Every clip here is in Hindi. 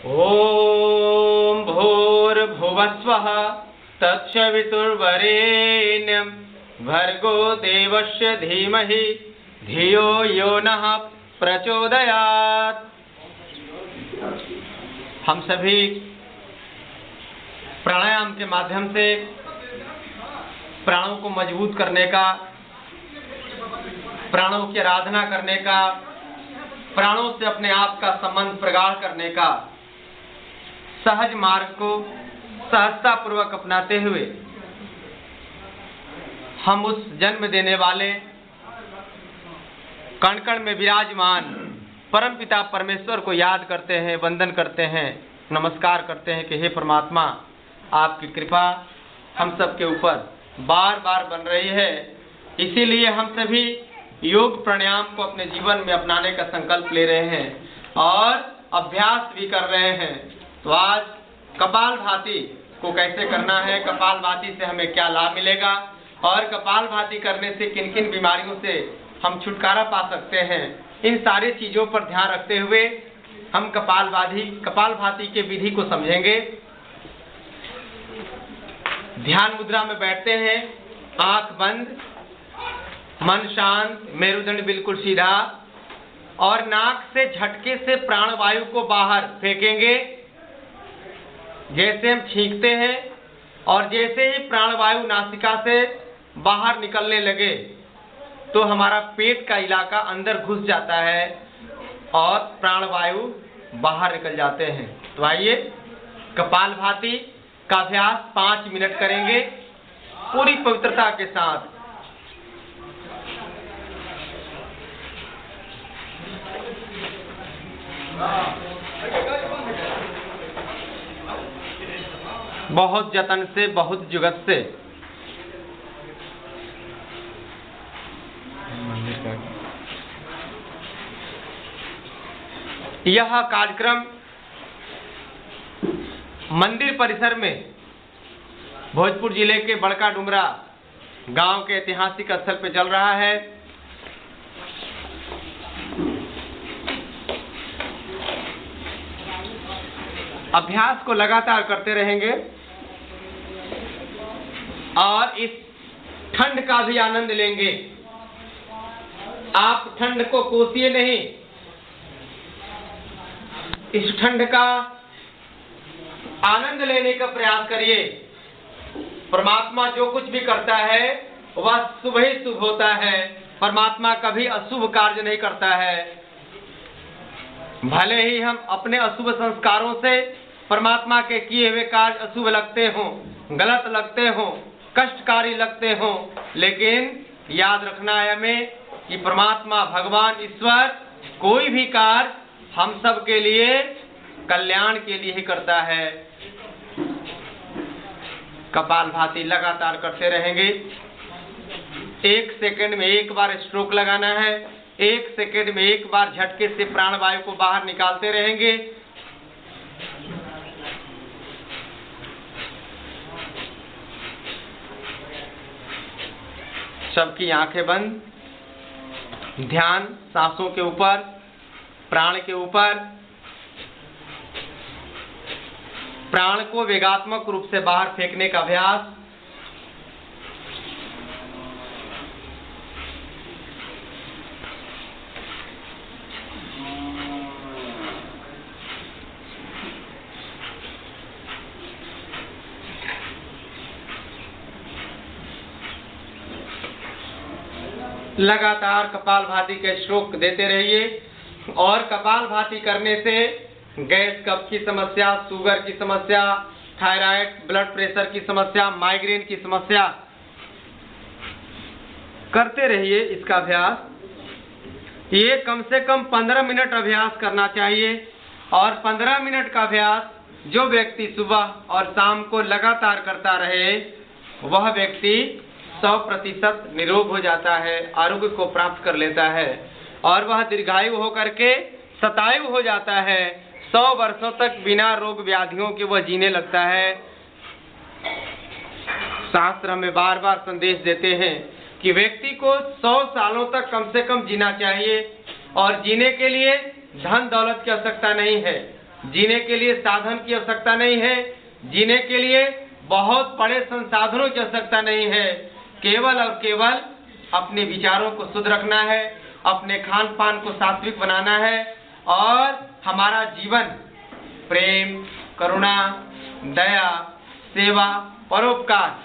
ओम भूर्भुवस्वः तत्सवितुर्वरेण्यं भर्गो देवस्य धीमहि धियो यो नः प्रचोदयात्। हम सभी प्राणायाम के माध्यम से प्राणों को मजबूत करने का, प्राणों की आराधना करने का, प्राणों से अपने आप का संबंध प्रगाढ़ करने का सहज मार्ग को सहजता पूर्वक अपनाते हुए हम उस जन्म देने वाले कण कण में विराजमान परमपिता परमेश्वर को याद करते हैं, वंदन करते हैं, नमस्कार करते हैं कि हे परमात्मा, आपकी कृपा हम सब के ऊपर बार बार बन रही है। इसीलिए हम सभी योग प्राणायाम को अपने जीवन में अपनाने का संकल्प ले रहे हैं और अभ्यास भी कर रहे हैं। तो आज कपालभाति को कैसे करना है, कपालभाति से हमें क्या लाभ मिलेगा और कपालभाति करने से किन किन बीमारियों से हम छुटकारा पा सकते हैं, इन सारी चीजों पर ध्यान रखते हुए हम कपालभाति के विधि को समझेंगे। ध्यान मुद्रा में बैठते हैं, आंख बंद, मन शांत, मेरुदंड बिल्कुल सीधा और नाक से झटके से प्राणवायु को बाहर फेंकेंगे। जैसे हम छींकते हैं और जैसे ही प्राणवायु नासिका से बाहर निकलने लगे तो हमारा पेट का इलाका अंदर घुस जाता है और प्राणवायु बाहर निकल जाते हैं। तो आइए कपालभाति का अभ्यास 5 मिनट करेंगे पूरी पवित्रता के साथ। बहुत जतन से, बहुत जुगत से। यह कार्यक्रम मंदिर परिसर में भोजपुर जिले के बड़का डुमरा गांव के ऐतिहासिक स्थल पर चल रहा है। अभ्यास को लगातार करते रहेंगे और इस ठंड का भी आनंद लेंगे। आप ठंड को कोसिए नहीं, इस ठंड का आनंद लेने का प्रयास करिए। परमात्मा जो कुछ भी करता है वह शुभ ही शुभ होता है। परमात्मा कभी अशुभ कार्य नहीं करता है। भले ही हम अपने अशुभ संस्कारों से परमात्मा के किए हुए कार्य अशुभ लगते हों, गलत लगते हों, कष्टकारी लगते हों, लेकिन याद रखना है हमें कि परमात्मा भगवान ईश्वर कोई भी कार्य हम सब के लिए कल्याण के लिए ही करता है। कपालभाति लगातार करते रहेंगे। 1 सेकंड में 1 बार स्ट्रोक लगाना है, 1 सेकंड में 1 बार झटके से प्राणवायु को बाहर निकालते रहेंगे। सबकी आंखें बंद, ध्यान सांसों के ऊपर, प्राण के ऊपर। प्राण को वेगात्मक रूप से बाहर फेंकने का अभ्यास। लगातार कपालभाति के स्ट्रोक देते रहिए और कपालभाति करने से गैस कफ की समस्या, शुगर की समस्या, थायराइड, ब्लड प्रेशर की समस्या, माइग्रेन की समस्या, करते रहिए इसका अभ्यास। ये कम से कम 15 मिनट अभ्यास करना चाहिए और 15 मिनट का अभ्यास जो व्यक्ति सुबह और शाम को लगातार करता रहे वह व्यक्ति 100% निरोग हो जाता है, आरोग्य को प्राप्त कर लेता है और वह दीर्घायु होकर के शतायु हो जाता है। 100 वर्षों तक बिना रोग व्याधियों के वह जीने लगता है। शास्त्र हमें बार बार संदेश देते हैं कि व्यक्ति को 100 सालों तक कम से कम जीना चाहिए और जीने के लिए धन दौलत की आवश्यकता नहीं है। जीने के लिए साधन की आवश्यकता नहीं है, जीने के लिए बहुत बड़े संसाधनों की आवश्यकता नहीं है। केवल और केवल अपने विचारों को शुद्ध रखना है, अपने खान पान को सात्विक बनाना है और हमारा जीवन प्रेम, करुणा, दया, सेवा, परोपकार।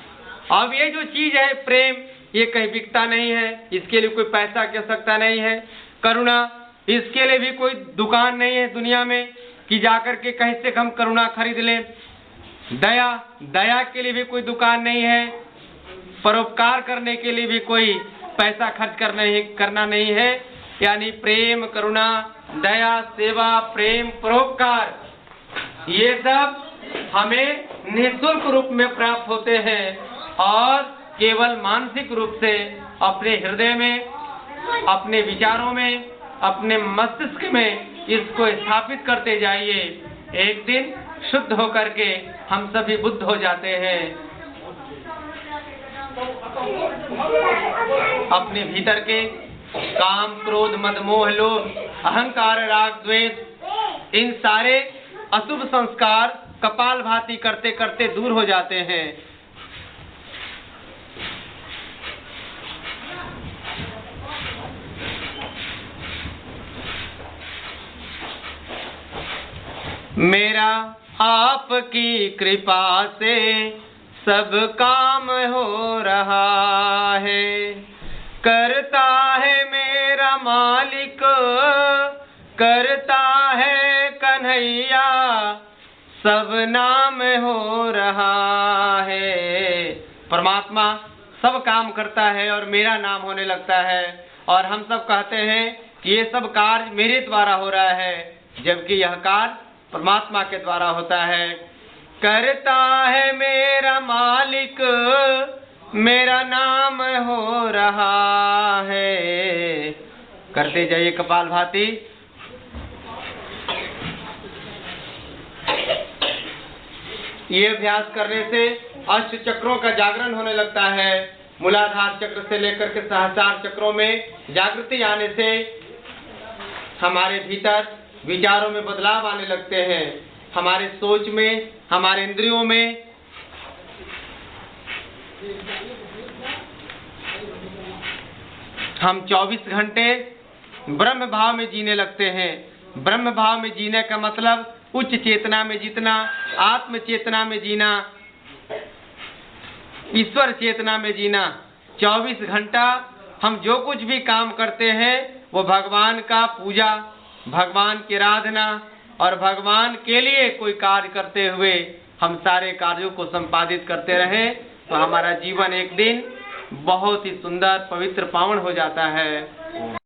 अब ये जो चीज है प्रेम, ये कहीं बिकता नहीं है, इसके लिए कोई पैसा की आवश्यकता नहीं है। करुणा, इसके लिए भी कोई दुकान नहीं है दुनिया में कि जाकर के कहीं से हम करुणा खरीद लें। दया, दया के लिए भी कोई दुकान नहीं है। परोपकार करने के लिए भी कोई पैसा खर्च करना नहीं है। यानी प्रेम, करुणा, दया, सेवा, प्रेम, परोपकार, ये सब हमें निःशुल्क रूप में प्राप्त होते हैं और केवल मानसिक रूप से अपने हृदय में, अपने विचारों में, अपने मस्तिष्क में इसको स्थापित करते जाइए। एक दिन शुद्ध होकर के हम सभी बुद्ध हो जाते हैं। अपने भीतर के काम, क्रोध, मद, मोह, लोभ, अहंकार, राग, द्वेष, इन सारे अशुभ संस्कार कपालभाति करते करते दूर हो जाते हैं। मेरा आपकी कृपा से सब काम हो रहा है, करता है मेरा मालिक, करता है कन्हैया, सब नाम हो रहा है। परमात्मा सब काम करता है और मेरा नाम होने लगता है और हम सब कहते हैं कि ये सब कार्य मेरे द्वारा हो रहा है, जबकि यह कार्य परमात्मा के द्वारा होता है। करता है मेरा मालिक, मेरा नाम हो रहा है। करते जाइए कपालभाति। ये अभ्यास करने से अष्ट चक्रों का जागरण होने लगता है। मूलाधार चक्र से लेकर के सहस्रार चक्रों में जागृति आने से हमारे भीतर विचारों में बदलाव आने लगते हैं, हमारे सोच में, हमारे इंद्रियों में। हम 24 घंटे ब्रह्म भाव में जीने लगते हैं। ब्रह्म भाव में जीने का मतलब उच्च चेतना में जीतना, आत्म चेतना में जीना, ईश्वर चेतना में जीना। 24 घंटा हम जो कुछ भी काम करते हैं वो भगवान का पूजा, भगवान की आराधना और भगवान के लिए कोई कार्य करते हुए हम सारे कार्यों को संपादित करते रहें तो हमारा जीवन एक दिन बहुत ही सुंदर, पवित्र, पावन हो जाता है।